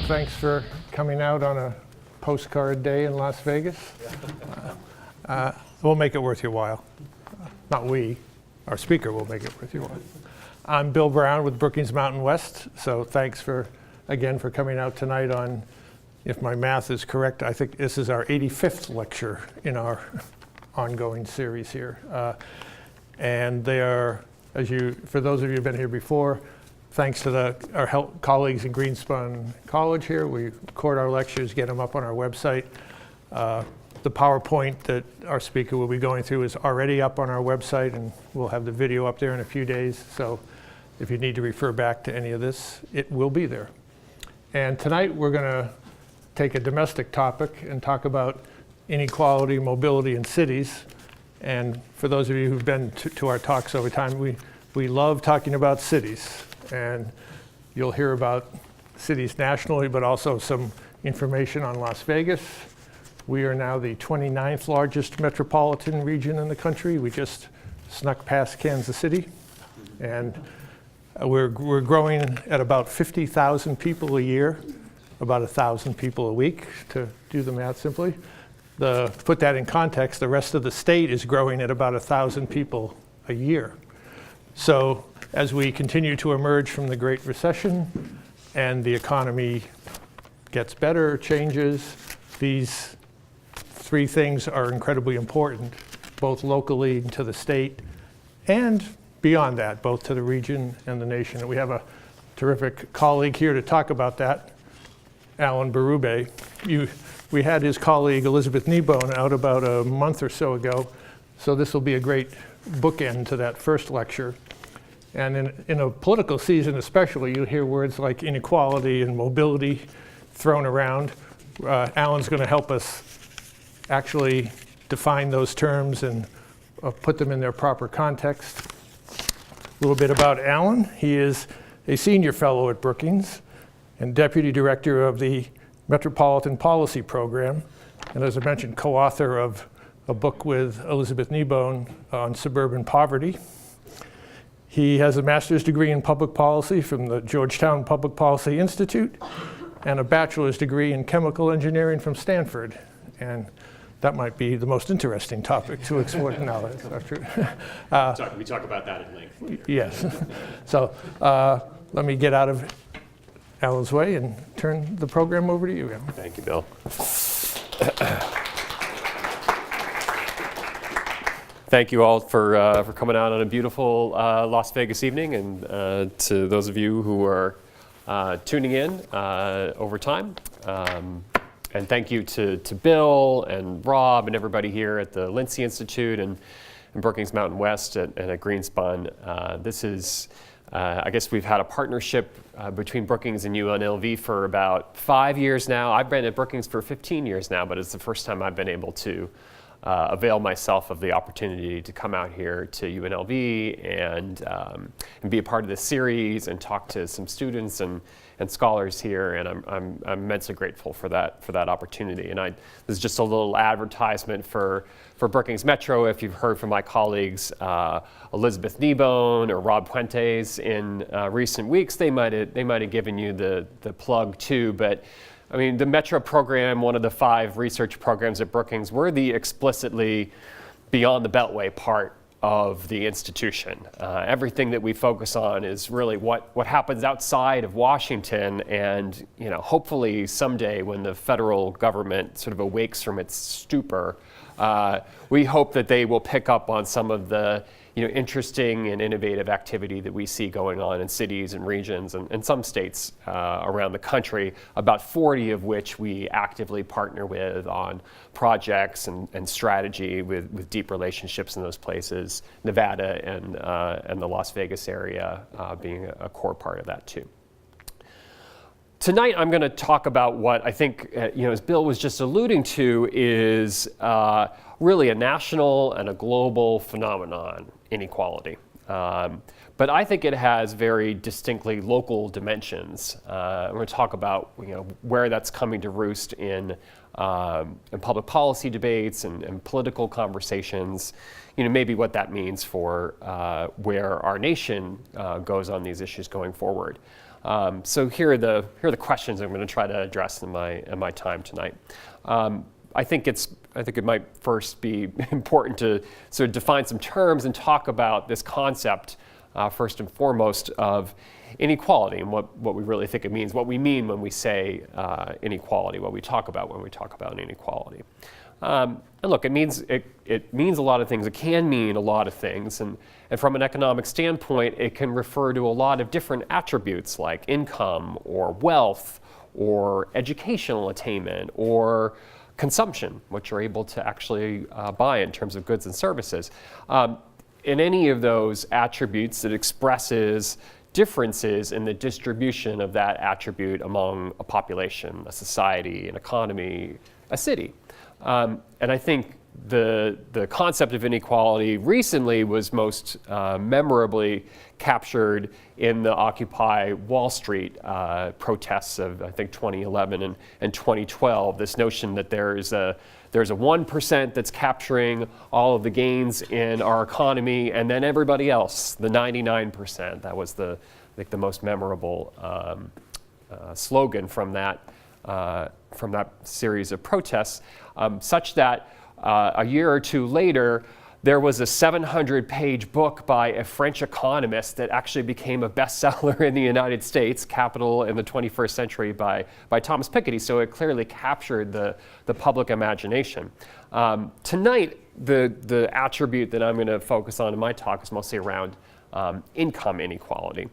Thanks for coming out on a postcard day in Las Vegas. We'll make it worth your while. Not we, our speaker will make it worth your while. I'm Bill Brown with Brookings Mountain West, so thanks again for coming out tonight on, if my math is correct, I think this is our 85th lecture in our ongoing series here. And they are, for those of you who've been here before, thanks to our colleagues in Greenspun College here, we record our lectures, get them up on our website. The PowerPoint that our speaker will be going through is already up on our website, and we'll have the video up there in a few days. So if you need to refer back to any of this, it will be there. And tonight we're going to take a domestic topic and talk about inequality, mobility in cities. And for those of you who've been to our talks over time, we love talking about cities. And you'll hear about cities nationally, but also some information on Las Vegas. We are now the 29th largest metropolitan region in the country. We just snuck past Kansas City. And we're growing at about 50,000 people a year, about 1,000 people a week, to do the math simply. Put that in context, the rest of the state is growing at about 1,000 people a year. So as we continue to emerge from the Great Recession and the economy gets better, changes, these three things are incredibly important, both locally to the state and beyond that, both to the region and the nation. And we have a terrific colleague here to talk about that, Alan Berube. We had his colleague Elizabeth Kneebone out about a month or so ago, so this will be a great bookend to that first lecture. And in a political season especially, you'll hear words like inequality and mobility thrown around. Alan's going to help us actually define those terms and put them in their proper context. A little bit about Alan. He is a senior fellow at Brookings and deputy director of the Metropolitan Policy Program, and as I mentioned, co-author of a book with Elizabeth Kneebone on suburban poverty. He has a master's degree in public policy from the Georgetown Public Policy Institute and a bachelor's degree in chemical engineering from Stanford. And that might be the most interesting topic to explore. No, that's not true. We talk about that at length later. Yes. So let me get out of Alan's way and turn the program over to you, Alan. Thank you, Bill. Thank you all for coming out on a beautiful Las Vegas evening, and to those of you who are tuning in over time. And thank you to Bill and Rob and everybody here at the Lindsay Institute and Brookings Mountain West and at Greenspun. This is, I guess we've had a partnership between Brookings and UNLV for about 5 years now. I've been at Brookings for 15 years now, but it's the first time I've been able to avail myself of the opportunity to come out here to UNLV and be a part of this series and talk to some students and scholars here, and I'm immensely grateful for that opportunity. And this is just a little advertisement for Brookings Metro. If you've heard from my colleagues Elizabeth Kneebone or Rob Puentes in recent weeks, they might have given you the plug too. But I mean, the Metro program, one of the 5 research programs at Brookings, we're the explicitly beyond the Beltway part of the institution. Everything that we focus on is really what happens outside of Washington, and hopefully someday when the federal government sort of awakes from its stupor, we hope that they will pick up on some of the interesting and innovative activity that we see going on in cities and regions and some states around the country, about 40 of which we actively partner with on projects and strategy with deep relationships in those places, Nevada and the Las Vegas area being a core part of that too. Tonight I'm going to talk about what I think, as Bill was just alluding to, is really a national and a global phenomenon, inequality. But I think it has very distinctly local dimensions. I'm going to talk about where that's coming to roost in public policy debates and political conversations. Maybe what that means for where our nation goes on these issues going forward. So here are the questions I'm going to try to address in my time tonight. I think it might first be important to sort of define some terms and talk about this concept first and foremost of inequality and what we really think it means, what we mean when we say inequality, what we talk about when we talk about inequality. And look, it means a lot of things. It can mean a lot of things, and from an economic standpoint, it can refer to a lot of different attributes like income or wealth or educational attainment or consumption, what you're able to actually buy in terms of goods and services. In any of those attributes, it expresses differences in the distribution of that attribute among a population, a society, an economy, a city. And I think the concept of inequality recently was most memorably captured in the Occupy Wall Street protests of, I think, 2011 and 2012. This notion that there's a 1% that's capturing all of the gains in our economy, and then everybody else, the 99%. That was I think the most memorable slogan from that series of protests, such that a year or two later, there was a 700-page book by a French economist that actually became a bestseller in the United States, Capital in the 21st Century by Thomas Piketty. So it clearly captured the public imagination. Tonight, the attribute that I'm going to focus on in my talk is mostly around income inequality.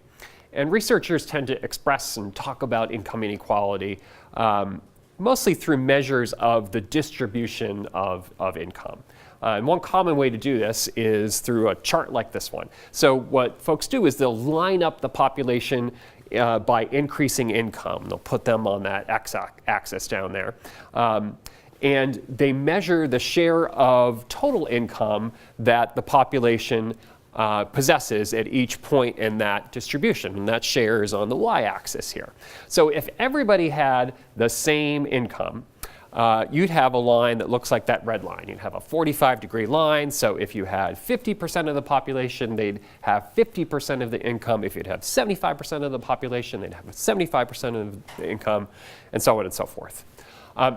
And researchers tend to express and talk about income inequality mostly through measures of the distribution of income. And one common way to do this is through a chart like this one. So what folks do is they'll line up the population by increasing income. They'll put them on that x-axis down there. And they measure the share of total income that the population possesses at each point in that distribution, and that share is on the y-axis here. So if everybody had the same income, you'd have a line that looks like that red line. You'd have a 45-degree line, so if you had 50% of the population, they'd have 50% of the income. If you'd have 75% of the population, they'd have 75% of the income, and so on and so forth.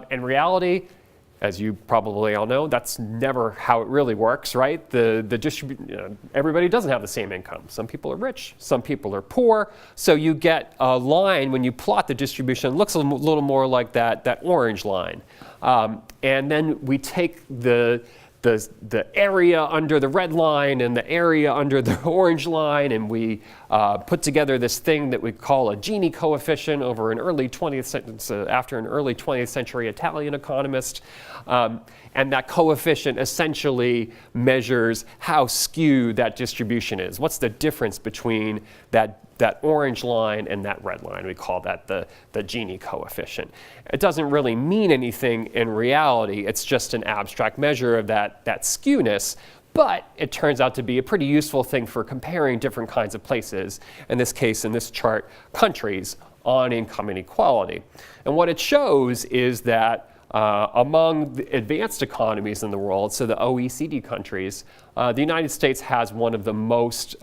In reality, as you probably all know, that's never how it really works, right? Everybody doesn't have the same income. Some people are rich, some people are poor. So you get a line when you plot the distribution, it looks a little more like that orange line. And then we take the area under the red line and the area under the orange line, and we put together this thing that we call a Gini coefficient after an early 20th century Italian economist. And that coefficient essentially measures how skewed that distribution is. What's the difference between that orange line and that red line? We call that the Gini coefficient. It doesn't really mean anything in reality. It's just an abstract measure of that skewness, but it turns out to be a pretty useful thing for comparing different kinds of places, in this case, in this chart, countries on income inequality. And what it shows is that among the advanced economies in the world, so the OECD countries, the United States has one of the most,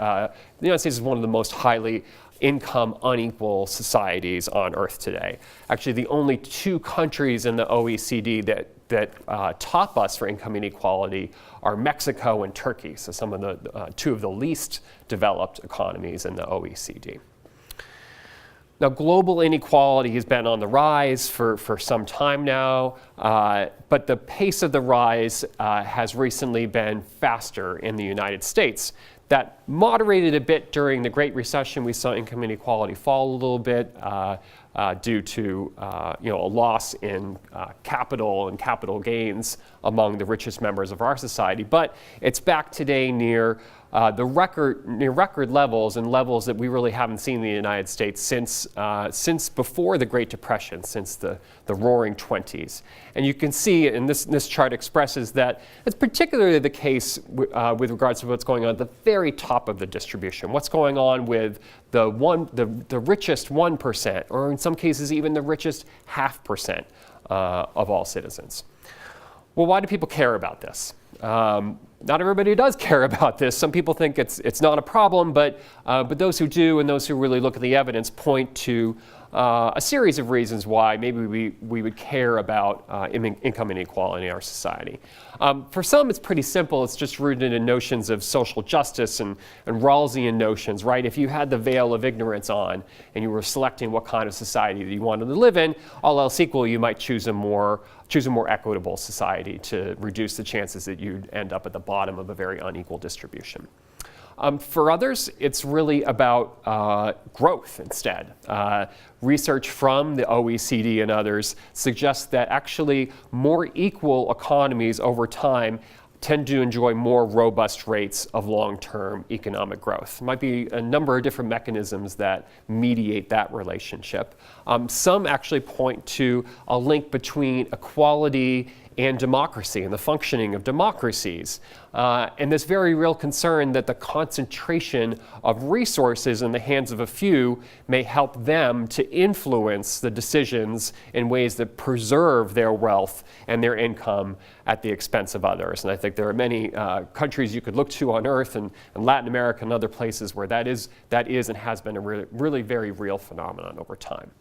highly income unequal societies on Earth today. Actually, the only two countries in the OECD that top us for income inequality are Mexico and Turkey, so some of the two of the least developed economies in the OECD. Now, global inequality has been on the rise for some time now, but the pace of the rise has recently been faster in the United States. That moderated a bit during the Great Recession. We saw income inequality fall a little bit due to a loss in capital and capital gains among the richest members of our society. But it's back today near record levels, and levels that we really haven't seen in the United States since before the Great Depression, since the Roaring '20s. And you can see, and this chart expresses that it's particularly the case with regards to what's going on at the very top of the distribution. What's going on with the richest 1%, or in some cases even the richest 0.5% of all citizens. Well, why do people care about this? Not everybody does care about this. Some people think it's not a problem, but those who do and those who really look at the evidence point to a series of reasons why maybe we would care about income inequality in our society. For some, it's pretty simple. It's just rooted in notions of social justice and Rawlsian notions, right? If you had the veil of ignorance on and you were selecting what kind of society that you wanted to live in, all else equal, you might choose a more equitable society to reduce the chances that you'd end up at the bottom of a very unequal distribution. For others, it's really about growth instead. Research from the OECD and others suggests that actually more equal economies over time tend to enjoy more robust rates of long-term economic growth. There might be a number of different mechanisms that mediate that relationship. Some actually point to a link between equality and democracy and the functioning of democracies. And this very real concern that the concentration of resources in the hands of a few may help them to influence the decisions in ways that preserve their wealth and their income at the expense of others. And I think there are many countries you could look to on Earth and Latin America and other places where that is and has been a really very real phenomenon over time.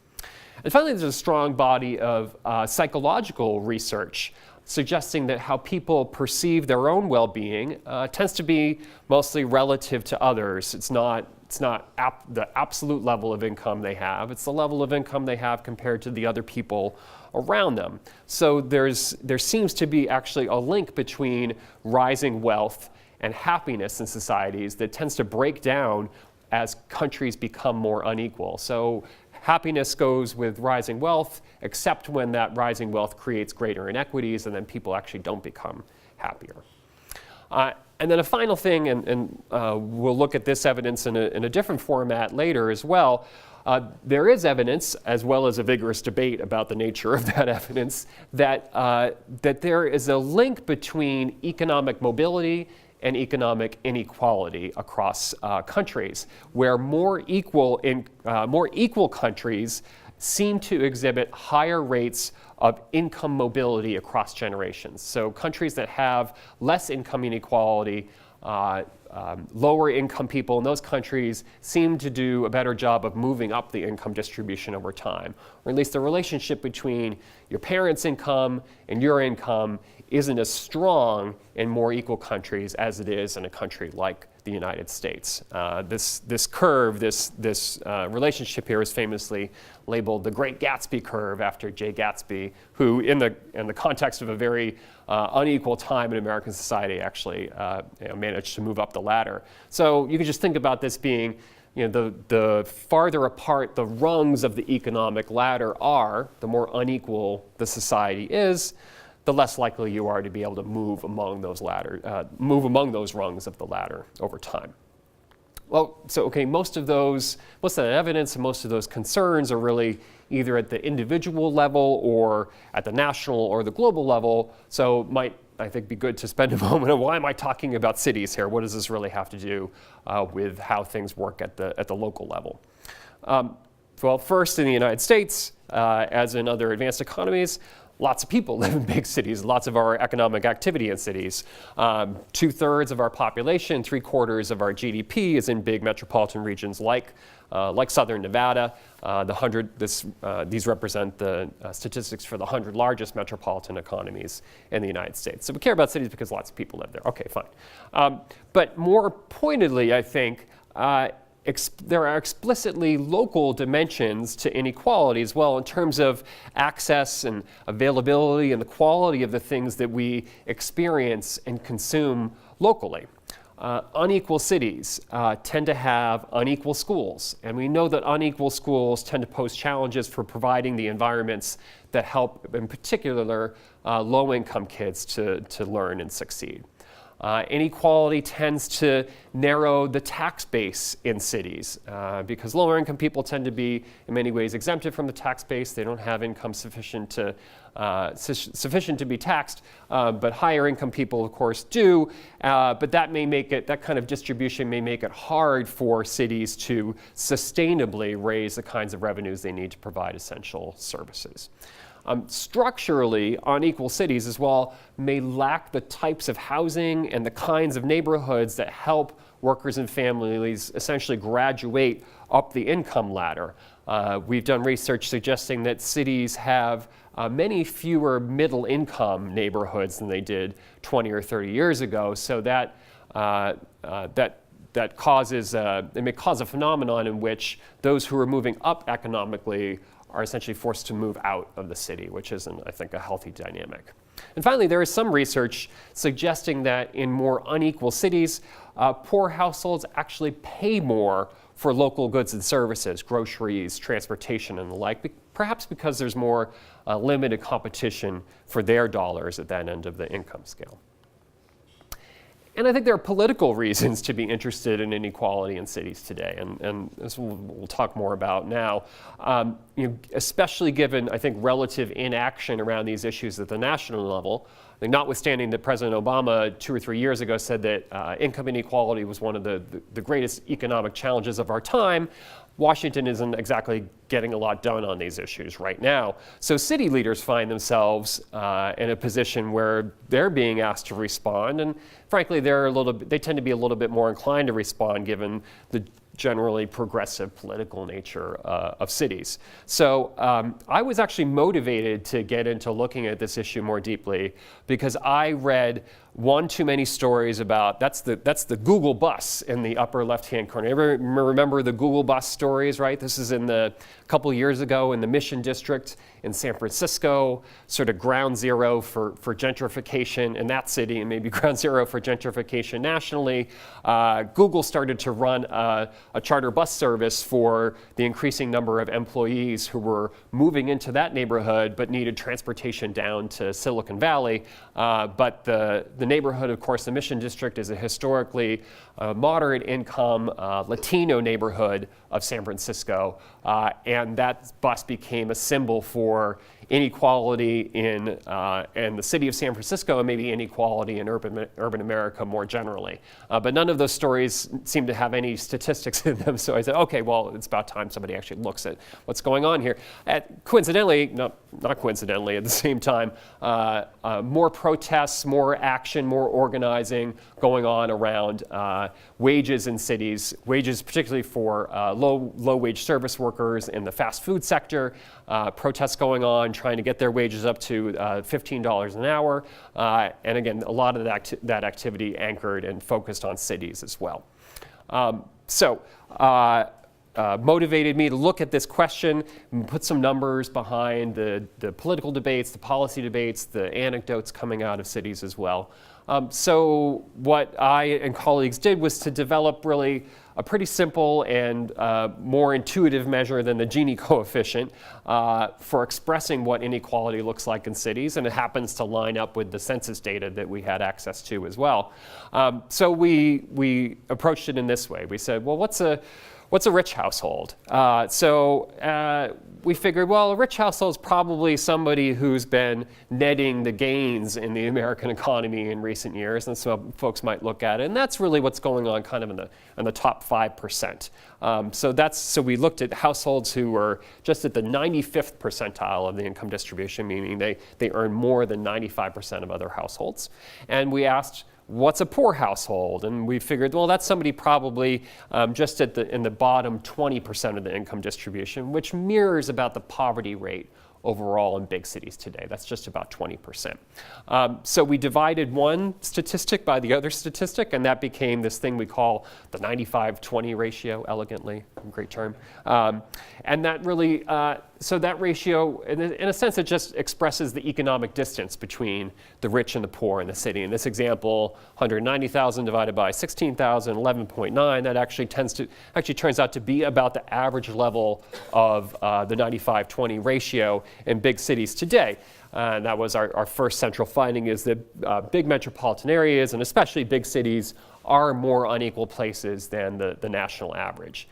And finally, there's a strong body of psychological research suggesting that how people perceive their own well-being tends to be mostly relative to others. It's not the absolute level of income they have. It's the level of income they have compared to the other people around them. So there seems to be actually a link between rising wealth and happiness in societies that tends to break down as countries become more unequal. So happiness goes with rising wealth, except when that rising wealth creates greater inequities, and then people actually don't become happier. And then a final thing, and we'll look at this evidence in a different format later as well. There is evidence, as well as a vigorous debate about the nature of that evidence, that there is a link between economic mobility and economic inequality across countries, where more equal countries seem to exhibit higher rates of income mobility across generations. So countries that have less income inequality, lower income people in those countries seem to do a better job of moving up the income distribution over time. Or at least the relationship between your parents' income and your income isn't as strong in more equal countries as it is in a country like the United States. This curve, this relationship here is famously labeled the Great Gatsby curve after Jay Gatsby, who in the context of a very unequal time in American society actually managed to move up the ladder. So you can just think about this being, the farther apart the rungs of the economic ladder are, the more unequal the society is, the less likely you are to be able to move among those rungs of the ladder over time. Well, so okay, most of that evidence and most of those concerns are really either at the individual level or at the national or the global level. So might, I think, be good to spend a moment on why am I talking about cities here? What does this really have to do with how things work at the local level? Well, first in the United States, as in other advanced economies, lots of people live in big cities, lots of our economic activity in cities. 2/3 of our population, 3/4 of our GDP is in big metropolitan regions like Southern Nevada. These represent the statistics for the 100 largest metropolitan economies in the United States. So we care about cities because lots of people live there. Okay, fine. But more pointedly, I think, there are explicitly local dimensions to inequality as well in terms of access and availability and the quality of the things that we experience and consume locally. Unequal cities tend to have unequal schools, and we know that unequal schools tend to pose challenges for providing the environments that help, in particular, low-income kids to learn and succeed. Inequality tends to narrow the tax base in cities because lower income people tend to be in many ways exempted from the tax base. They don't have income sufficient to be taxed, but higher income people of course do. But that kind of distribution may make it hard for cities to sustainably raise the kinds of revenues they need to provide essential services. Structurally, unequal cities as well may lack the types of housing and the kinds of neighborhoods that help workers and families essentially graduate up the income ladder. We've done research suggesting that cities have many fewer middle income neighborhoods than they did 20 or 30 years ago, so that causes, it may cause a phenomenon in which those who are moving up economically are essentially forced to move out of the city, which isn't, I think, a healthy dynamic. And finally, there is some research suggesting that in more unequal cities, poor households actually pay more for local goods and services, groceries, transportation, and the like, perhaps because there's more limited competition for their dollars at that end of the income scale. And I think there are political reasons to be interested in inequality in cities today, and this we'll talk more about now, especially given, I think, relative inaction around these issues at the national level. I think notwithstanding that President Obama 2 or 3 years ago said that income inequality was one of the greatest economic challenges of our time, Washington isn't exactly getting a lot done on these issues right now. So city leaders find themselves in a position where they're being asked to respond, and frankly, they tend to be a little bit more inclined to respond given the generally progressive political nature of cities. So I was actually motivated to get into looking at this issue more deeply because I read one too many stories about, that's the Google bus in the upper left-hand corner. Everybody remember the Google bus stories, right? This is in a couple years ago in the Mission District in San Francisco, sort of ground zero for gentrification in that city and maybe ground zero for gentrification nationally. Google started to run a charter bus service for the increasing number of employees who were moving into that neighborhood but needed transportation down to Silicon Valley. But the neighborhood, of course, the Mission District is a historically moderate income Latino neighborhood of San Francisco. And that bus became a symbol for inequality in the city of San Francisco and maybe inequality in urban America more generally. But none of those stories seem to have any statistics in them. So I said, okay, well, it's about time somebody actually looks at what's going on here. Coincidentally, not coincidentally, at the same time, more protests, more action, more organizing going on around wages in cities, wages particularly for low-wage service workers in the fast food sector, protests going on, trying to get their wages up to $15 an hour. And again, a lot of that activity anchored and focused on cities as well. Motivated me to look at this question and put some numbers behind the political debates, the policy debates, the anecdotes coming out of cities as well. So what I and colleagues did was to develop really a pretty simple and more intuitive measure than the Gini coefficient for expressing what inequality looks like in cities, and it happens to line up with the census data that we had access to as well. So we approached it in this way. We said, well, what's a rich household? We figured, well, a rich household is probably somebody who's been netting the gains in the American economy in recent years, and so folks might look at it, and that's really what's going on kind of in the top 5%. So we looked at households who were just at the 95th percentile of the income distribution, meaning they earn more than 95% of other households, and we asked, what's a poor household? And we figured, well, that's somebody probably just in the bottom 20% of the income distribution, which mirrors about the poverty rate overall in big cities today. That's just about 20%. So we divided one statistic by the other statistic, and that became this thing we call the 95-20 ratio, elegantly, great term. And that really, so that ratio, in a sense, it just expresses the economic distance between the rich and the poor in the city. In this example, 190,000 divided by 16,000, 11.9, that actually turns out to be about the average level of the 95-20 ratio in big cities today. And that was our first central finding, is that big metropolitan areas, and especially big cities, are more unequal places than the national average.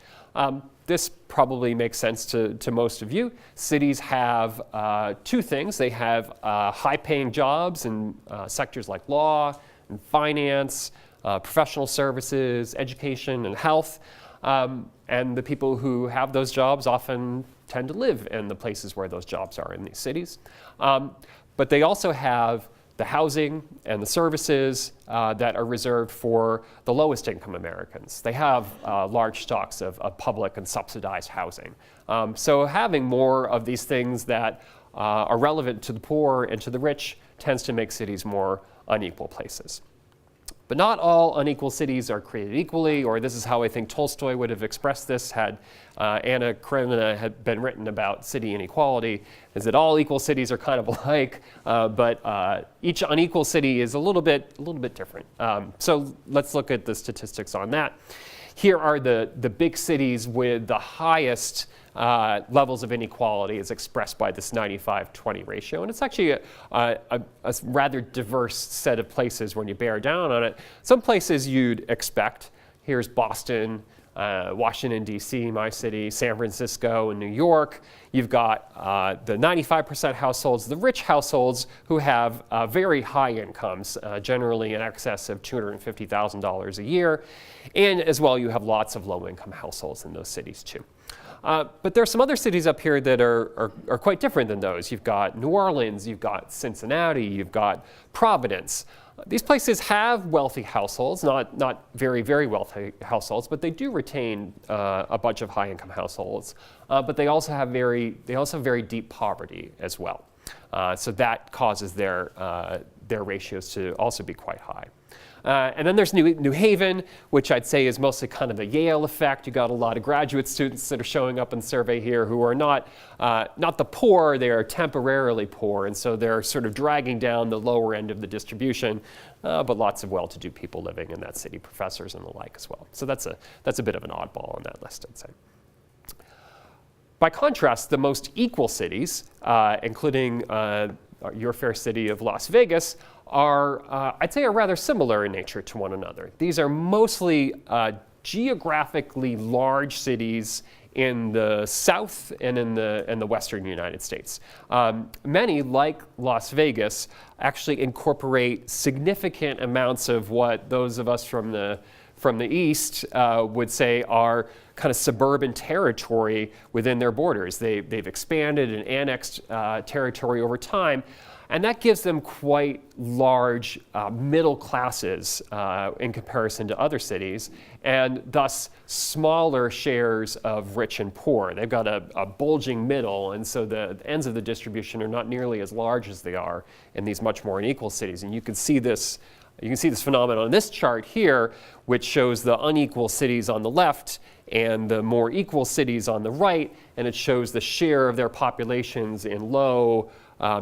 This probably makes sense to most of you. Cities have two things. They have high-paying jobs in sectors like law and finance, professional services, education, and health. And the people who have those jobs often tend to live in the places where those jobs are in these cities. But they also have the housing and the services that are reserved for the lowest income Americans. They have large stocks of public and subsidized housing. So having more of these things that are relevant to the poor and to the rich tends to make cities more unequal places. But not all unequal cities are created equally, or this is how I think Tolstoy would have expressed this had Anna Karenina had been written about city inequality, is that all equal cities are kind of alike, but each unequal city is a little bit different. So let's look at the statistics on that. Here are the big cities with the highest levels of inequality as expressed by this 95-20 ratio. And it's actually a rather diverse set of places when you bear down on it. Some places you'd expect. Here's Boston, Washington, D.C., my city, San Francisco, and New York. You've got the 95% households, the rich households who have very high incomes, generally in excess of $250,000 a year. And as well, you have lots of low-income households in those cities too. But there are some other cities up here that are quite different than those. You've got New Orleans, you've got Cincinnati, you've got Providence. These places have wealthy households, not very, very wealthy households, but they do retain a bunch of high-income households. But they also have very deep poverty as well. So that causes their ratios to also be quite high. And then there's New Haven, which I'd say is mostly kind of the Yale effect. You got a lot of graduate students that are showing up in the survey here who are not the poor, they are temporarily poor, and so they're sort of dragging down the lower end of the distribution, but lots of well-to-do people living in that city, professors and the like as well. So that's a bit of an oddball on that list, I'd say. By contrast, the most equal cities, including your fair city of Las Vegas, I'd say are rather similar in nature to one another. These are mostly geographically large cities in the South and in the Western United States. Many, like Las Vegas, actually incorporate significant amounts of what those of us from the East would say are kind of suburban territory within their borders. They've expanded and annexed territory over time. And that gives them quite large middle classes in comparison to other cities, and thus smaller shares of rich and poor. They've got a bulging middle, and so the ends of the distribution are not nearly as large as they are in these much more unequal cities. And you can see this phenomenon on this chart here, which shows the unequal cities on the left and the more equal cities on the right, and it shows the share of their populations in low,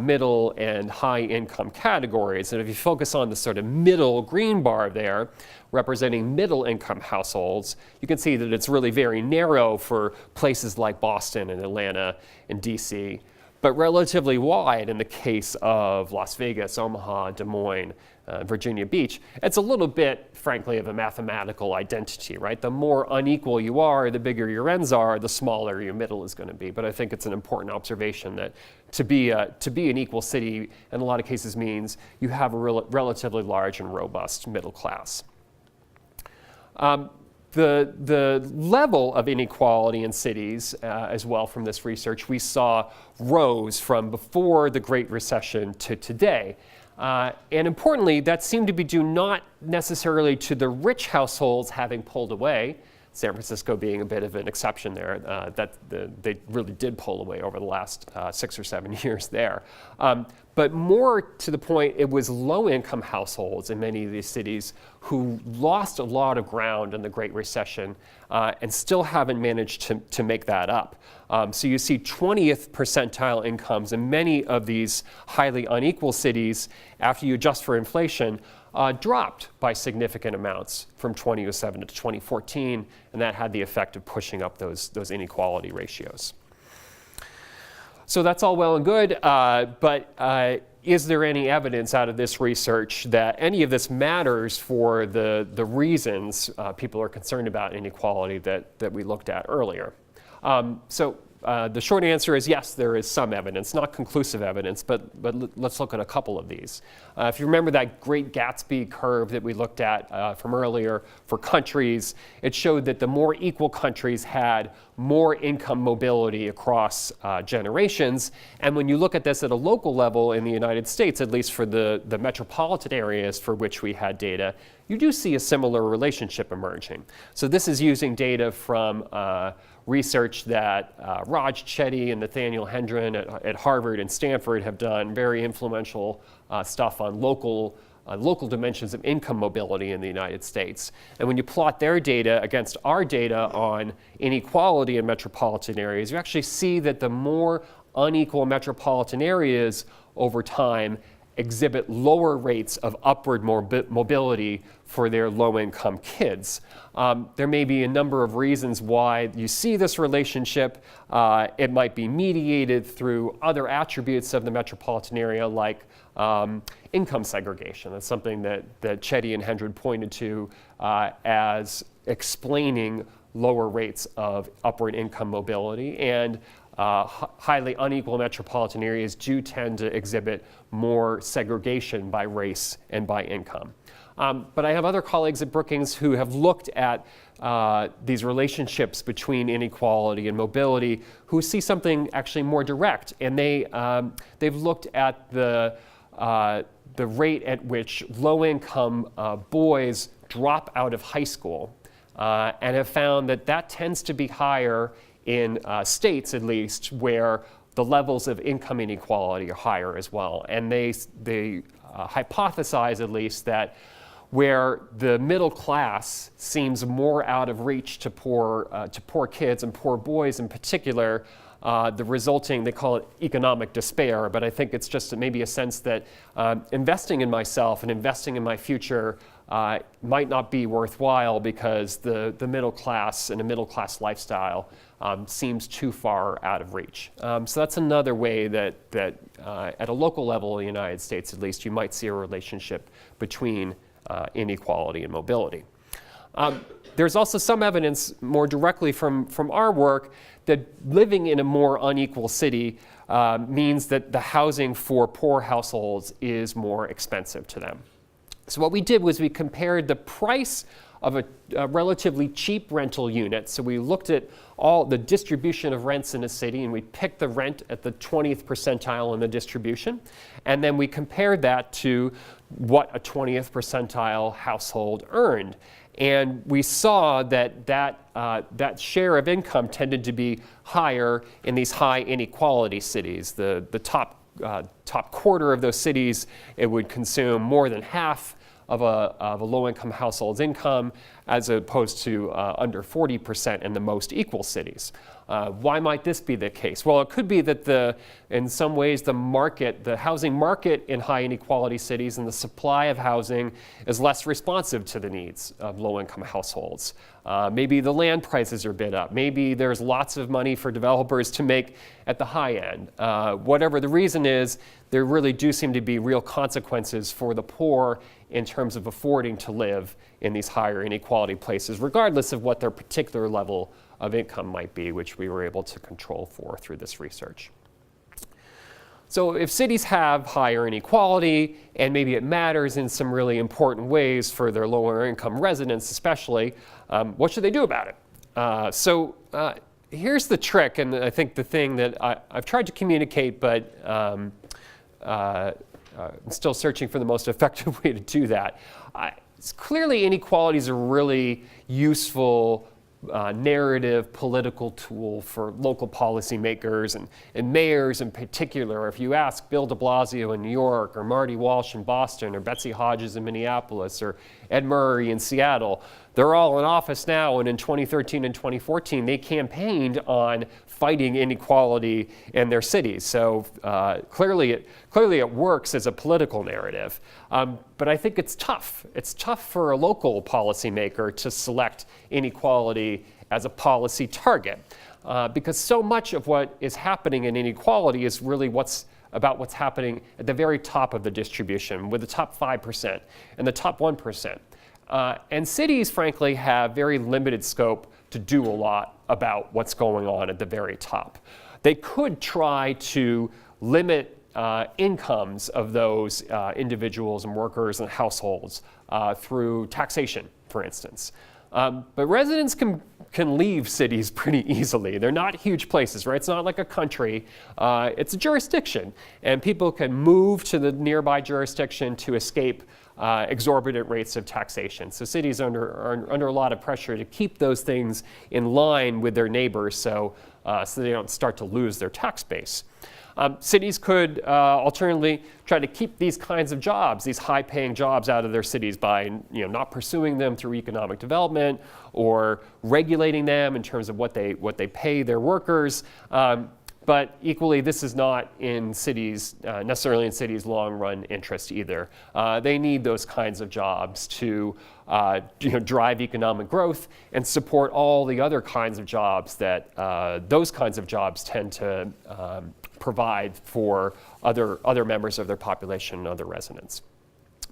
middle, and high income categories. And if you focus on the sort of middle green bar there, representing middle income households, you can see that it's really very narrow for places like Boston and Atlanta and DC, but relatively wide in the case of Las Vegas, Omaha, Des Moines, Virginia Beach. It's a little bit, frankly, of a mathematical identity, right? The more unequal you are, the bigger your ends are, the smaller your middle is going to be. But I think it's an important observation that to be an equal city in a lot of cases means you have a relatively large and robust middle class. The level of inequality in cities as well from this research we saw rose from before the Great Recession to today. And importantly, that seemed to be due not necessarily to the rich households having pulled away, San Francisco being a bit of an exception there, they really did pull away over the last 6 or 7 years there. But more to the point, it was low-income households in many of these cities who lost a lot of ground in the Great Recession and still haven't managed to make that up. So you see 20th percentile incomes in many of these highly unequal cities after you adjust for inflation dropped by significant amounts from 2007 to 2014, and that had the effect of pushing up those inequality ratios. So that's all well and good, but is there any evidence out of this research that any of this matters for the reasons people are concerned about inequality that we looked at earlier? So the short answer is yes, there is some evidence, not conclusive evidence, but let's look at a couple of these. If you remember that Great Gatsby curve that we looked at from earlier for countries, it showed that the more equal countries had more income mobility across generations. And when you look at this at a local level in the United States, at least for the metropolitan areas for which we had data, you do see a similar relationship emerging. So this is using data from research that Raj Chetty and Nathaniel Hendren at Harvard and Stanford have done, very influential stuff on local dimensions of income mobility in the United States. And when you plot their data against our data on inequality in metropolitan areas, you actually see that the more unequal metropolitan areas over time exhibit lower rates of upward mobility for their low-income kids. There may be a number of reasons why you see this relationship. It might be mediated through other attributes of the metropolitan area, like income segregation. That's something that Chetty and Hendren pointed to as explaining lower rates of upward income mobility. And highly unequal metropolitan areas do tend to exhibit more segregation by race and by income. But I have other colleagues at Brookings who have looked at these relationships between inequality and mobility, who see something actually more direct. And they've looked at the rate at which low-income boys drop out of high school and have found that that tends to be higher in states, at least, where the levels of income inequality are higher as well. And they hypothesize, at least, that where the middle class seems more out of reach to poor kids and poor boys in particular, the resulting, they call it economic despair, but I think it's just maybe a sense that investing in myself and investing in my future might not be worthwhile because the middle class and a middle class lifestyle seems too far out of reach. So that's another way that at a local level in the United States, at least, you might see a relationship between inequality and mobility. There's also some evidence more directly from our work that living in a more unequal city means that the housing for poor households is more expensive to them. So what we did was we compared the price of a relatively cheap rental unit. So we looked at all the distribution of rents in a city, and we picked the rent at the 20th percentile in the distribution. And then we compared that to what a 20th percentile household earned. And we saw that share of income tended to be higher in these high inequality cities. The top quarter of those cities, it would consume more than half of a low-income household's income, as opposed to under 40% in the most equal cities. Why might this be the case? Well, it could be that in some ways the housing market in high inequality cities and the supply of housing is less responsive to the needs of low-income households. Maybe the land prices are bid up. Maybe there's lots of money for developers to make at the high end. Whatever the reason is, there really do seem to be real consequences for the poor in terms of affording to live in these higher inequality places, regardless of what their particular level of income might be, which we were able to control for through this research. So if cities have higher inequality, and maybe it matters in some really important ways for their lower income residents especially, what should they do about it? Here's the trick, and I think the thing that I've tried to communicate, but I'm still searching for the most effective way to do that. Clearly, inequality is a really useful narrative political tool for local policymakers and mayors in particular. If you ask Bill de Blasio in New York, or Marty Walsh in Boston, or Betsy Hodges in Minneapolis, or Ed Murray in Seattle, they're all in office now, and in 2013 and 2014 they campaigned on fighting inequality in their cities. So clearly it works as a political narrative. But I think it's tough. It's tough for a local policymaker to select inequality as a policy target because so much of what is happening in inequality is really what's happening at the very top of the distribution, with the top 5% and the top 1%. And cities, frankly, have very limited scope to do a lot about what's going on at the very top. They could try to limit incomes of those individuals and workers and households through taxation, for instance. But residents can leave cities pretty easily. They're not huge places, right? It's not like a country. It's a jurisdiction. And people can move to the nearby jurisdiction to escape exorbitant rates of taxation. So cities are under a lot of pressure to keep those things in line with their neighbors so they don't start to lose their tax base. Cities could alternatively try to keep these kinds of jobs, these high-paying jobs, out of their cities by not pursuing them through economic development or regulating them in terms of what they pay their workers. But equally, this is not in cities, necessarily in cities' long-run interest either. They need those kinds of jobs to drive economic growth and support all the other kinds of jobs that those kinds of jobs tend to provide for other members of their population and other residents.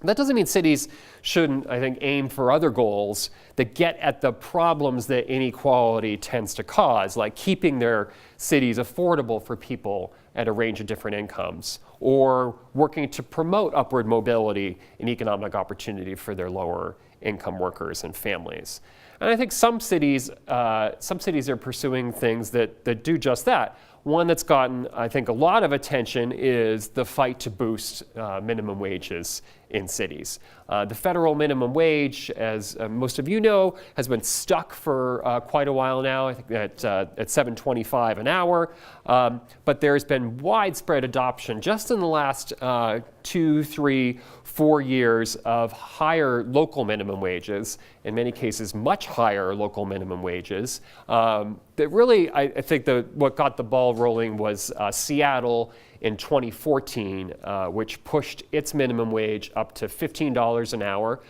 That doesn't mean cities shouldn't, I think, aim for other goals that get at the problems that inequality tends to cause, like keeping their cities affordable for people at a range of different incomes, or working to promote upward mobility and economic opportunity for their lower income workers and families. And I think some cities are pursuing things that do just that. One that's gotten, I think, a lot of attention is the fight to boost minimum wages in cities. The federal minimum wage, as most of you know, has been stuck for quite a while now, I think at $7.25 an hour. But there's been widespread adoption just in the last 2, 3, 4 years of higher local minimum wages, in many cases much higher local minimum wages. That really, I think what got the ball rolling was Seattle in 2014, which pushed its minimum wage up to $15 an hour.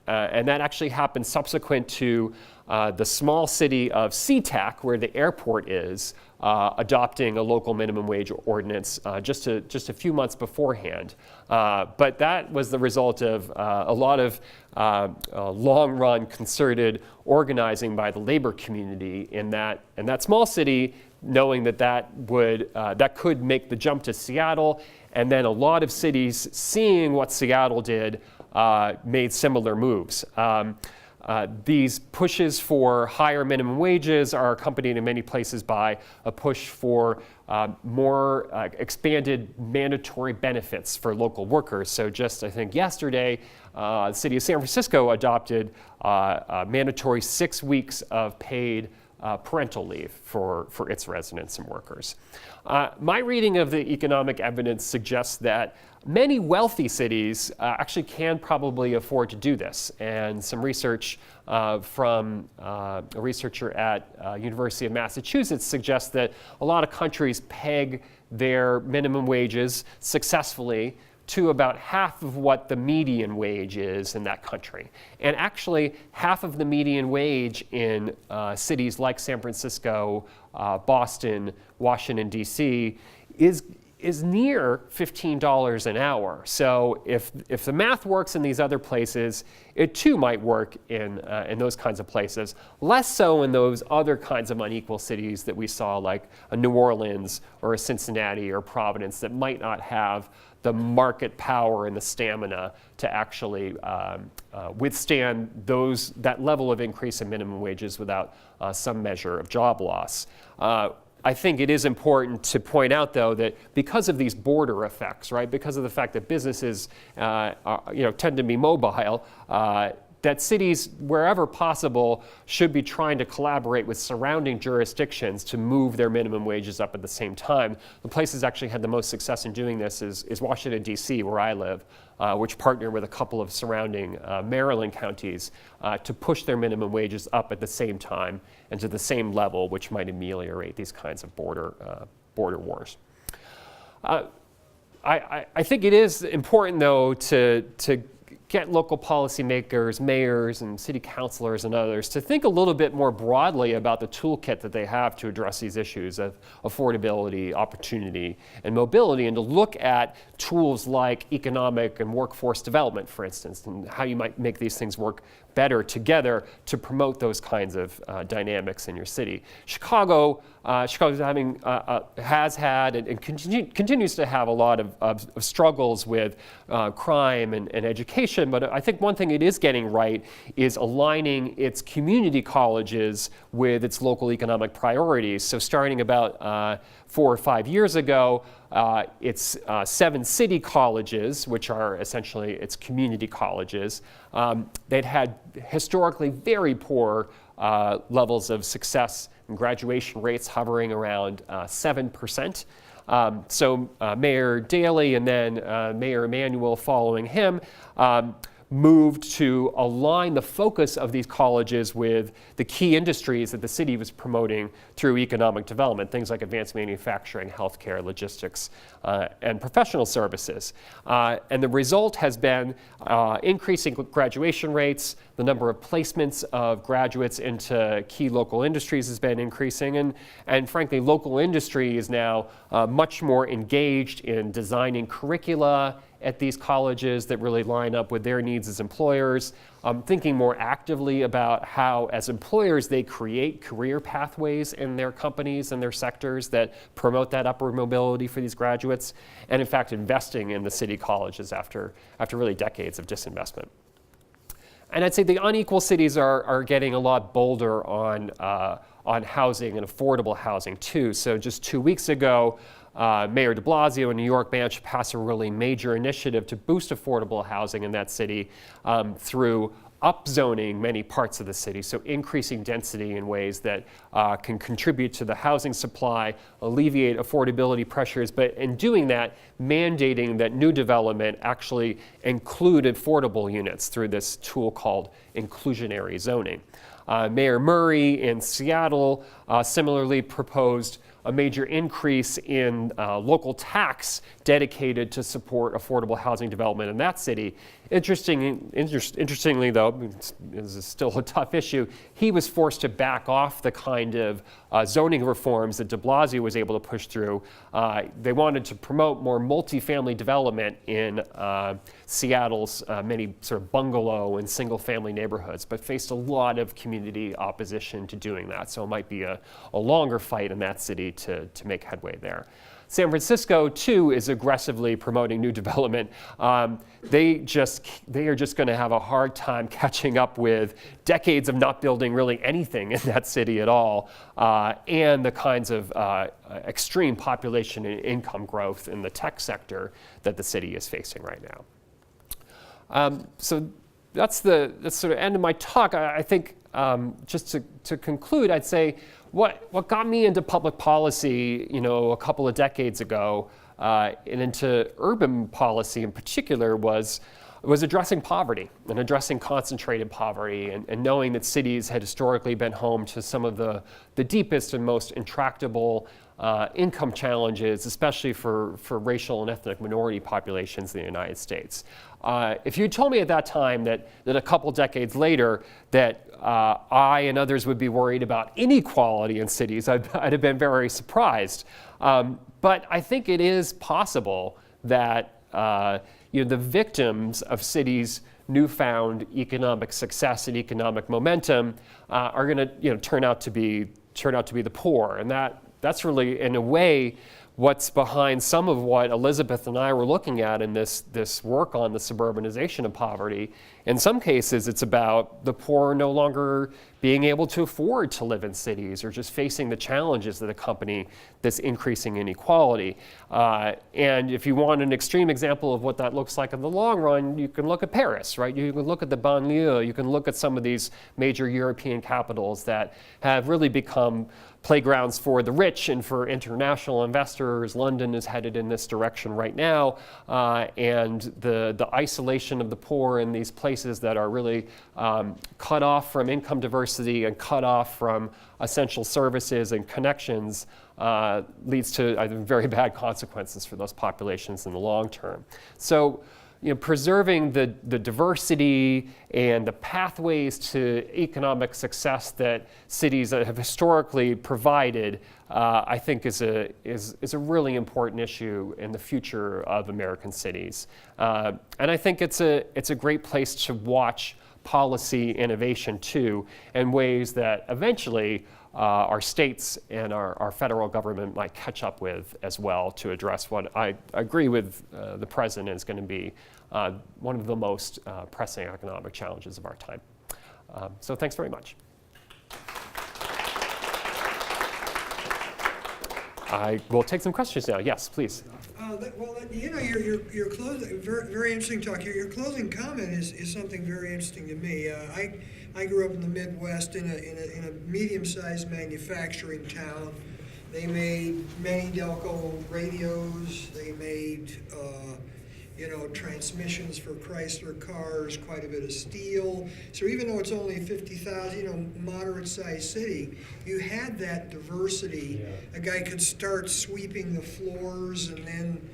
And that actually happened subsequent to the small city of SeaTac, where the airport is, adopting a local minimum wage ordinance just a few months beforehand. But that was the result of a lot of long-run concerted organizing by the labor community in that small city, knowing that could make the jump to Seattle, and then a lot of cities seeing what Seattle did made similar moves. These pushes for higher minimum wages are accompanied in many places by a push for more expanded mandatory benefits for local workers. So just, I think, yesterday, the city of San Francisco adopted a mandatory 6 weeks of paid parental leave for its residents and workers. My reading of the economic evidence suggests that many wealthy cities actually can probably afford to do this. And some research from a researcher at University of Massachusetts suggests that a lot of countries peg their minimum wages successfully to about half of what the median wage is in that country. And actually, half of the median wage in cities like San Francisco, Boston, Washington, D.C. is near $15 an hour. So if the math works in these other places, it too might work in those kinds of places. Less so in those other kinds of unequal cities that we saw, like a New Orleans or a Cincinnati or Providence, that might not have the market power and the stamina to actually withstand that level of increase in minimum wages without some measure of job loss. I think it is important to point out, though, that because of these border effects, right, because of the fact that businesses tend to be mobile, that cities, wherever possible, should be trying to collaborate with surrounding jurisdictions to move their minimum wages up at the same time. The places actually had the most success in doing this is Washington, D.C., where I live, which partnered with a couple of surrounding Maryland counties to push their minimum wages up at the same time and to the same level, which might ameliorate these kinds of border wars. I think it is important, though, to get local policymakers, mayors, and city councilors and others to think a little bit more broadly about the toolkit that they have to address these issues of affordability, opportunity, and mobility, and to look at tools like economic and workforce development, for instance, and how you might make these things work better together to promote those kinds of dynamics in your city. Chicago's having, has had and continues to have a lot of struggles with crime and education, but I think one thing it is getting right is aligning its community colleges with its local economic priorities. So starting about 4 or 5 years ago, it's 7 city colleges, which are essentially its community colleges. They'd had historically very poor levels of success and graduation rates hovering around 7%. So Mayor Daley and then Mayor Emanuel following him moved to align the focus of these colleges with the key industries that the city was promoting through economic development, things like advanced manufacturing, healthcare, logistics, and professional services. And the result has been increasing graduation rates. The number of placements of graduates into key local industries has been increasing, and frankly, local industry is now much more engaged in designing curricula at these colleges that really line up with their needs as employers, thinking more actively about how, as employers, they create career pathways in their companies and their sectors that promote that upward mobility for these graduates, and in fact, investing in the city colleges after really decades of disinvestment. And I'd say the unequal cities are getting a lot bolder on housing and affordable housing too. So just 2 weeks ago, Mayor de Blasio in New York managed to pass a really major initiative to boost affordable housing in that city through upzoning many parts of the city, so increasing density in ways that can contribute to the housing supply, alleviate affordability pressures, but in doing that, mandating that new development actually include affordable units through this tool called inclusionary zoning. Mayor Murray in Seattle similarly proposed a major increase in local tax dedicated to support affordable housing development in that city. Interestingly, though, this is still a tough issue, he was forced to back off the kind of zoning reforms that de Blasio was able to push through. They wanted to promote more multifamily development in Seattle's many sort of bungalow and single-family neighborhoods, but faced a lot of community opposition to doing that. So it might be a longer fight in that city to make headway there. San Francisco, too, is aggressively promoting new development. They are just going to have a hard time catching up with decades of not building really anything in that city at all, and the kinds of extreme population and income growth in the tech sector that the city is facing right now. So that's sort of end of my talk. I think just to conclude, I'd say what got me into public policy, a couple of decades ago, and into urban policy in particular was addressing poverty and addressing concentrated poverty, and knowing that cities had historically been home to some of the deepest and most intractable income challenges, especially for racial and ethnic minority populations in the United States. If you told me at that time that a couple decades later that I and others would be worried about inequality in cities, I'd have been very surprised. But I think it is possible that the victims of cities' newfound economic success and economic momentum are going to turn out to be the poor, and that's really, in a way, what's behind some of what Elizabeth and I were looking at in this work on the suburbanization of poverty. In some cases, it's about the poor no longer being able to afford to live in cities, or just facing the challenges that accompany this increasing inequality. And if you want an extreme example of what that looks like in the long run, you can look at Paris, right? You can look at the banlieue, you can look at some of these major European capitals that have really become playgrounds for the rich and for international investors. London is headed in this direction right now, and the isolation of the poor in these places that are really cut off from income diversity and cut off from essential services and connections leads to, I think, very bad consequences for those populations in the long term. So, preserving the diversity and the pathways to economic success that cities have historically provided, I think is a really important issue in the future of American cities. And I think it's a great place to watch policy innovation too, in ways that eventually our states and our federal government might catch up with as well to address what I agree with the president is going to be one of the most pressing economic challenges of our time. So thanks very much. I will take some questions now. Yes, please. Well, you know, your closing, very interesting talk. Your closing comment is something very interesting to me. I grew up in the Midwest in a medium-sized manufacturing town. They made many Delco radios. They made transmissions for Chrysler cars, quite a bit of steel. So even though it's only 50,000, moderate-sized city, you had that diversity. Yeah. A guy could start sweeping the floors and then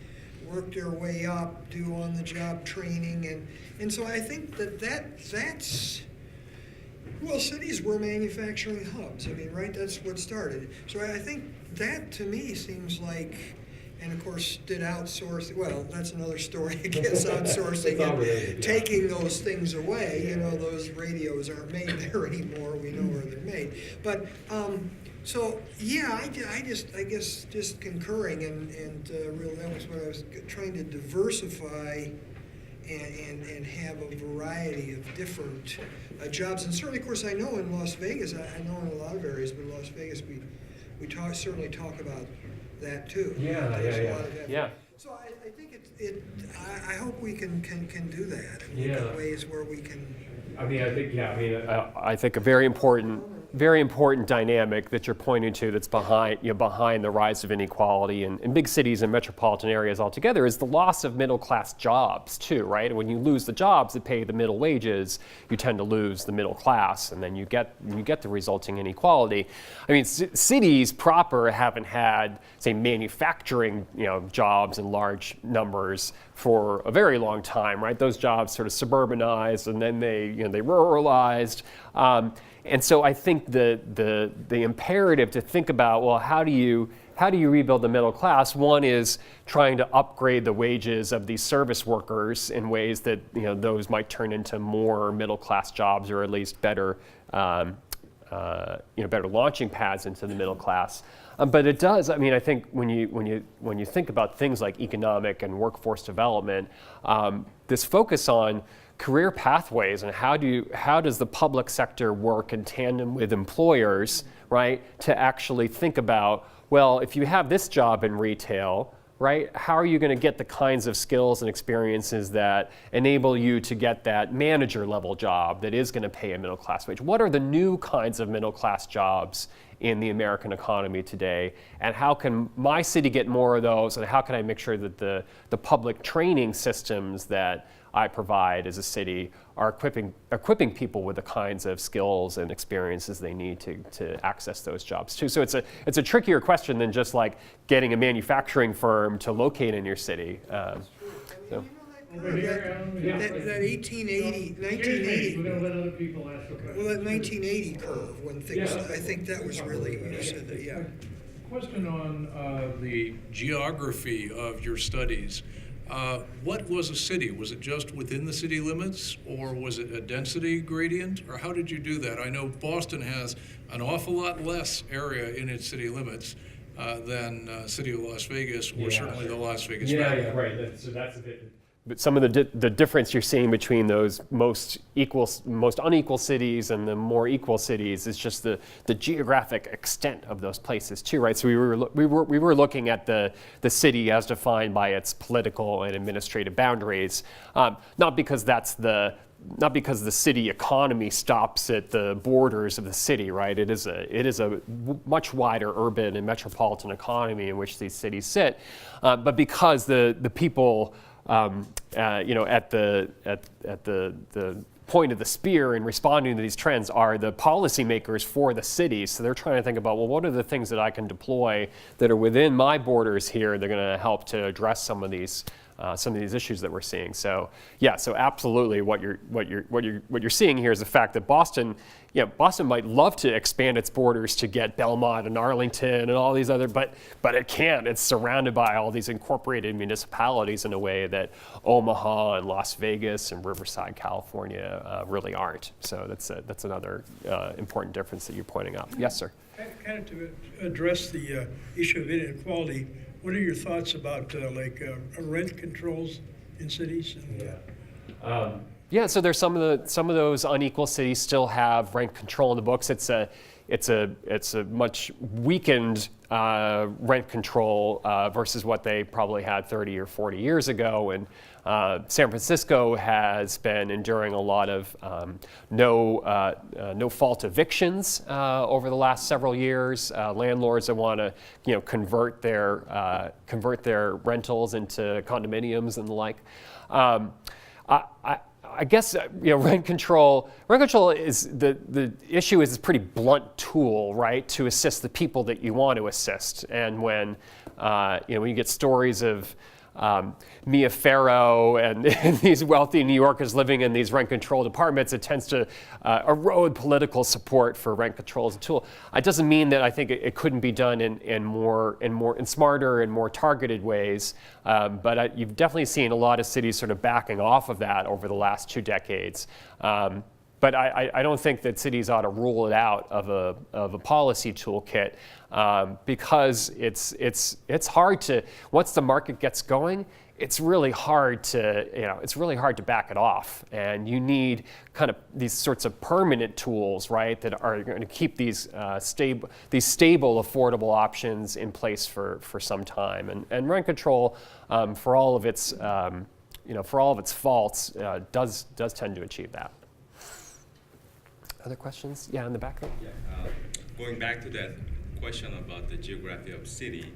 work their way up, do on-the-job training, and so I think that's cities were manufacturing hubs. I mean, right? That's what started. So I think that to me seems like. And of course, did outsource, well, that's another story, I guess, outsourcing and taking those things away. Those radios aren't made there anymore. We know where they're made. But, I guess just concurring and really that was what I was trying to diversify and have a variety of different jobs. And certainly, of course, I know in Las Vegas, I know in a lot of areas, but in Las Vegas, we certainly talk about that too. Yeah. So I think I hope we can do that. In ways where we can. I think a very important dynamic that you're pointing to that's behind the rise of inequality in big cities and metropolitan areas altogether is the loss of middle-class jobs too, right? And when you lose the jobs that pay the middle wages, you tend to lose the middle class, and then you get the resulting inequality. I mean, cities proper haven't had, say, manufacturing jobs in large numbers for a very long time, right? Those jobs sort of suburbanized, and then they ruralized. And so I think the imperative to think about, well, how do you rebuild the middle class? One is trying to upgrade the wages of these service workers in ways that those might turn into more middle class jobs, or at least better better launching pads into the middle class. But it does. I mean, I think when you think about things like economic and workforce development, this focus on career pathways and how does the public sector work in tandem with employers, right? To actually think about, well, if you have this job in retail, right? How are you going to get the kinds of skills and experiences that enable you to get that manager level job that is going to pay a middle class wage? What are the new kinds of middle class jobs in the American economy today? And how can my city get more of those? And how can I make sure that the public training systems that I provide as a city are equipping people with the kinds of skills and experiences they need to access those jobs too. So it's a trickier question than just like getting a manufacturing firm to locate in your city. That 1880, 1980. We're going to let other people ask the question. Well, that 1980 curve, when things, I think that was really, you said that, yeah. Question on the geography of your studies. What was a city? Was it just within the city limits, or was it a density gradient, or how did you do that? I know Boston has an awful lot less area in its city limits than city of Las Vegas, or certainly the Las Vegas Valley. Yeah, right. So that's a bit. But some of the difference you're seeing between those most unequal cities and the more equal cities is just the geographic extent of those places too, right? So we were looking at the city as defined by its political and administrative boundaries, not because the city economy stops at the borders of the city, right? It is a much wider urban and metropolitan economy in which these cities sit, but because the people at the point of the spear in responding to these trends are the policymakers for the cities. So they're trying to think about, well, what are the things that I can deploy that are within my borders here? They're going to help to address some of these issues that we're seeing. So yeah, so absolutely, what you're seeing here is the fact that Boston Boston might love to expand its borders to get Belmont and Arlington and all these other, but it can't. It's surrounded by all these incorporated municipalities in a way that Omaha and Las Vegas and Riverside, California really aren't. So that's another important difference that you're pointing out. Yes, sir. Kind of to address the issue of inequality, what are your thoughts about rent controls in cities? Yeah, so there's some of those unequal cities still have rent control in the books. It's a much weakened rent control versus what they probably had 30 or 40 years ago. And San Francisco has been enduring a lot of no fault evictions over the last several years. Landlords that want to convert their rentals into condominiums and the like. I guess rent control is the issue is a pretty blunt tool, right, to assist the people that you want to assist. And when when you get stories of Mia Farrow and these wealthy New Yorkers living in these rent-controlled apartments, it tends to erode political support for rent control as a tool. It doesn't mean that I think it couldn't be done in smarter and more targeted ways, but you've definitely seen a lot of cities sort of backing off of that over the last 2 decades. But I don't think that cities ought to rule it out of a policy toolkit because it's hard to, once the market gets going, it's really hard to back it off, and you need kind of these sorts of permanent tools, right, that are going to keep these stable, affordable options in place for some time. And rent control, for all of its faults, does tend to achieve that. Other questions? Yeah, in the back there. Yeah, going back to that question about the geography of city,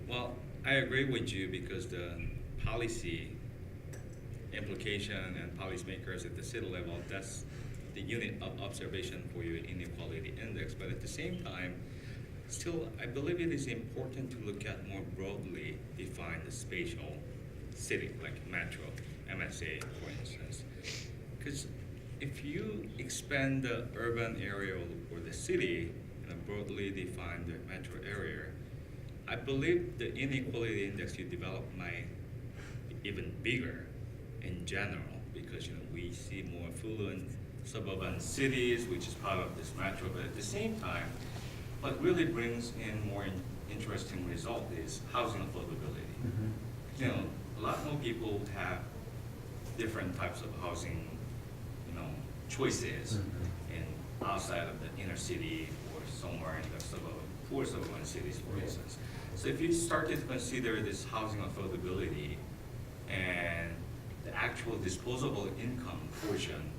well, I agree with you because the policy implication and policymakers at the city level, that's the unit of observation for your inequality index. But at the same time, still, I believe it is important to look at more broadly define the spatial city, like metro, MSA, for instance. Because if you expand the urban area or the city in a broadly defined metro area, I believe the inequality index you develop might be even bigger in general, because we see more affluent suburban cities, which is part of this metro. But at the same time, what really brings in more interesting result is housing affordability. Mm-hmm. A lot more people have different types of housing choices in outside of the inner city or somewhere in the poor suburban cities, for instance. So if you start to consider this housing affordability and the actual disposable income portion,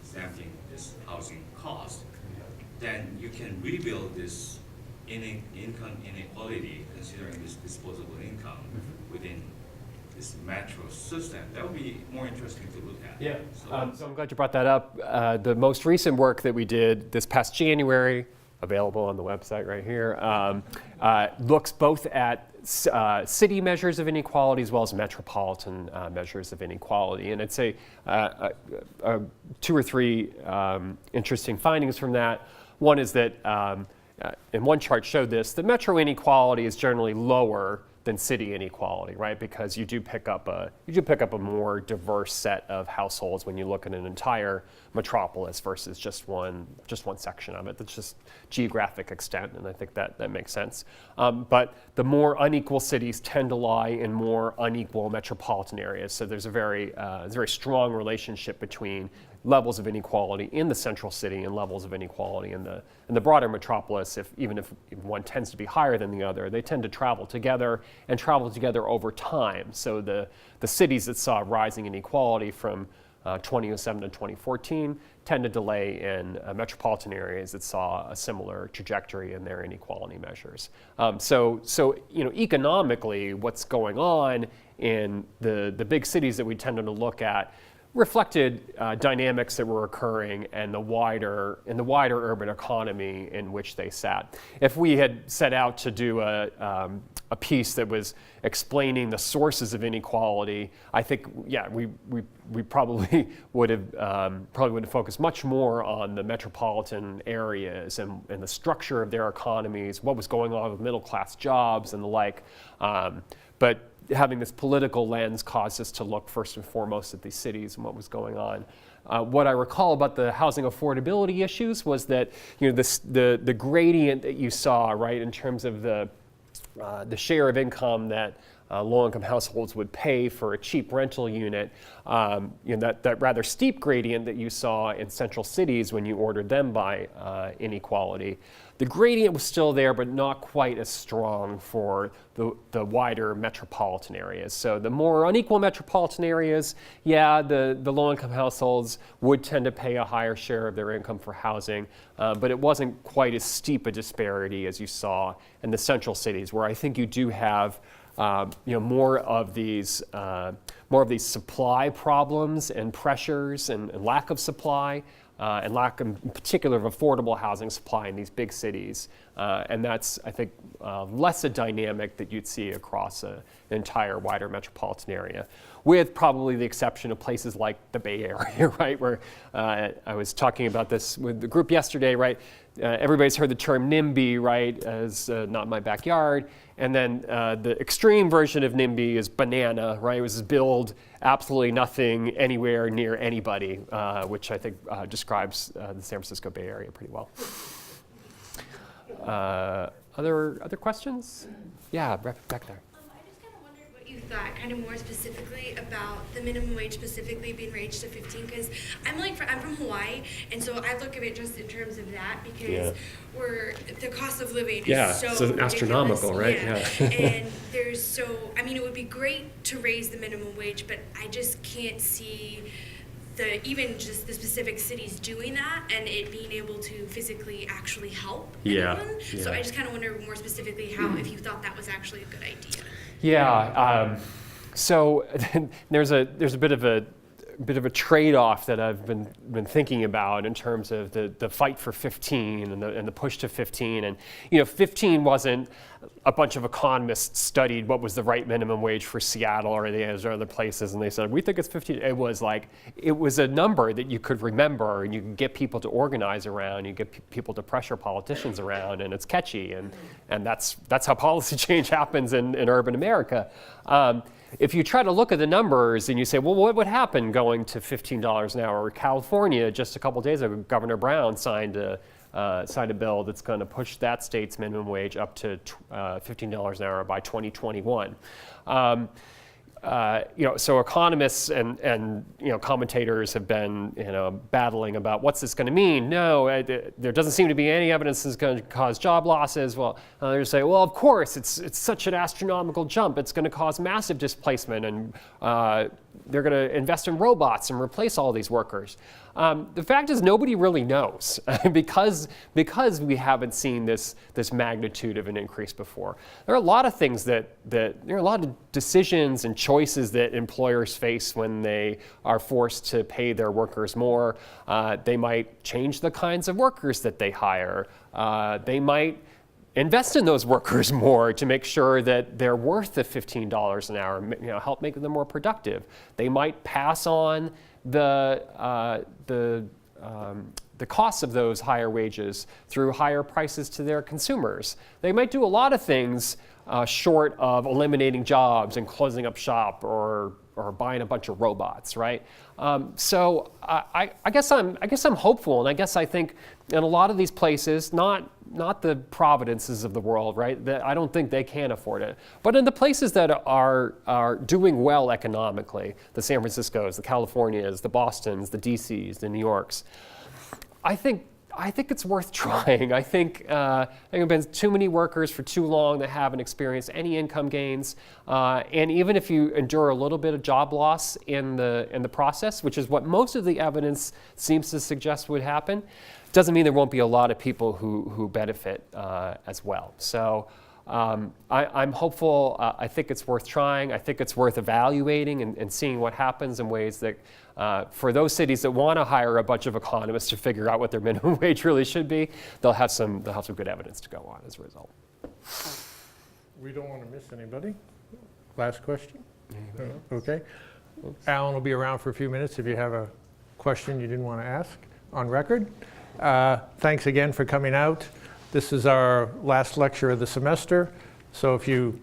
exempting this housing cost, then you can rebuild this income inequality considering this disposable income within this metro system. That would be more interesting to look at. Yeah, so I'm glad you brought that up. The most recent work that we did this past January, available on the website right here, looks both at city measures of inequality as well as metropolitan measures of inequality. And I'd say 2 or 3 interesting findings from that. One is that, and one chart showed this, the metro inequality is generally lower than city inequality, right? Because you do pick up a more diverse set of households when you look at an entire metropolis versus just one section of it. That's just geographic extent, and I think that makes sense. But the more unequal cities tend to lie in more unequal metropolitan areas. So there's a very strong relationship between levels of inequality in the central city and levels of inequality in the broader metropolis. Even if one tends to be higher than the other, they tend to travel together over time. So the cities that saw rising inequality from 2007 to 2014 tend to delay in metropolitan areas that saw a similar trajectory in their inequality measures. So economically, what's going on in the big cities that we tend to look at reflected dynamics that were occurring in the wider urban economy in which they sat. If we had set out to do a piece that was explaining the sources of inequality, I think, yeah, we probably would have focused much more on the metropolitan areas and the structure of their economies, what was going on with middle class jobs and the like. But having this political lens caused us to look first and foremost at these cities and what was going on. What I recall about the housing affordability issues was that, you know, the gradient that you saw, right, in terms of the share of income that low-income households would pay for a cheap rental unit, you know, that rather steep gradient that you saw in central cities when you ordered them by inequality. The gradient was still there, but not quite as strong for the wider metropolitan areas. So the more unequal metropolitan areas, yeah, the low-income households would tend to pay a higher share of their income for housing, but it wasn't quite as steep a disparity as you saw in the central cities, where I think you do have you know, more of these supply problems and pressures and lack of supply. And lack in particular of affordable housing supply in these big cities. And that's, I think, less a dynamic that you'd see across an entire wider metropolitan area, with probably the exception of places like the Bay Area, right, where I was talking about this with the group yesterday, right? Everybody's heard the term NIMBY, right, as not my backyard. And then the extreme version of NIMBY is banana, right? It was build absolutely nothing anywhere near anybody, which I think describes the San Francisco Bay Area pretty well. Other questions? Yeah, back there. I just kind of wondered what you thought, kind of more specifically about the minimum wage specifically being raised to 15, because I'm from Hawaii, and so I look at it just in terms of that, because the cost of living is so astronomical, right? Yeah. And it would be great to raise the minimum wage, but I just can't see even just the specific cities doing that and it being able to physically actually help anyone. So I just kind of wonder more specifically if you thought that was actually a good idea. Yeah. So there's a bit of a trade-off that I've been thinking about in terms of the fight for 15 and the push to 15. And 15 wasn't a bunch of economists studied what was the right minimum wage for Seattle or other places, and they said we think it's 15. It was a number that you could remember and you can get people to organize around. You get people to pressure politicians around, and it's catchy. And that's how policy change happens in urban America. If you try to look at the numbers and you say, well, what would happen going to $15 an hour? California, just a couple days ago, Governor Brown signed a bill that's going to push that state's minimum wage up to $15 an hour by 2021. So economists and commentators have been battling about what's this going to mean. No, there doesn't seem to be any evidence it's going to cause job losses. Well, they say, well, of course, it's such an astronomical jump. It's going to cause massive displacement, and they're going to invest in robots and replace all these workers. The fact is, nobody really knows because we haven't seen this magnitude of an increase before. There are a lot of things there are a lot of decisions and choices that employers face when they are forced to pay their workers more. They might change the kinds of workers that they hire. They might invest in those workers more to make sure that they're worth the $15 an hour, help make them more productive. They might pass on the costs of those higher wages through higher prices to their consumers. They might do a lot of things short of eliminating jobs and closing up shop or buying a bunch of robots, right? So I guess I'm hopeful, and I guess I think in a lot of these places, not the Providences of the world, right? I don't think they can afford it, but in the places that are doing well economically, the San Franciscos, the Californias, the Bostons, the DCs, the New Yorks, I think it's worth trying. I think there have been too many workers for too long that haven't experienced any income gains. And even if you endure a little bit of job loss in the process, which is what most of the evidence seems to suggest would happen, doesn't mean there won't be a lot of people who benefit as well. So I'm hopeful. I think it's worth trying. I think it's worth evaluating and seeing what happens in ways that, for those cities that want to hire a bunch of economists to figure out what their minimum wage really should be, they'll have some good evidence to go on as a result. We don't want to miss anybody. Last question? Okay. Alan will be around for a few minutes if you have a question you didn't want to ask on record. Thanks again for coming out. This is our last lecture of the semester, so if you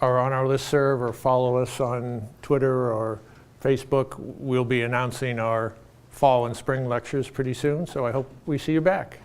are on our listserv or follow us on Twitter or Facebook, we'll be announcing our fall and spring lectures pretty soon, so I hope we see you back.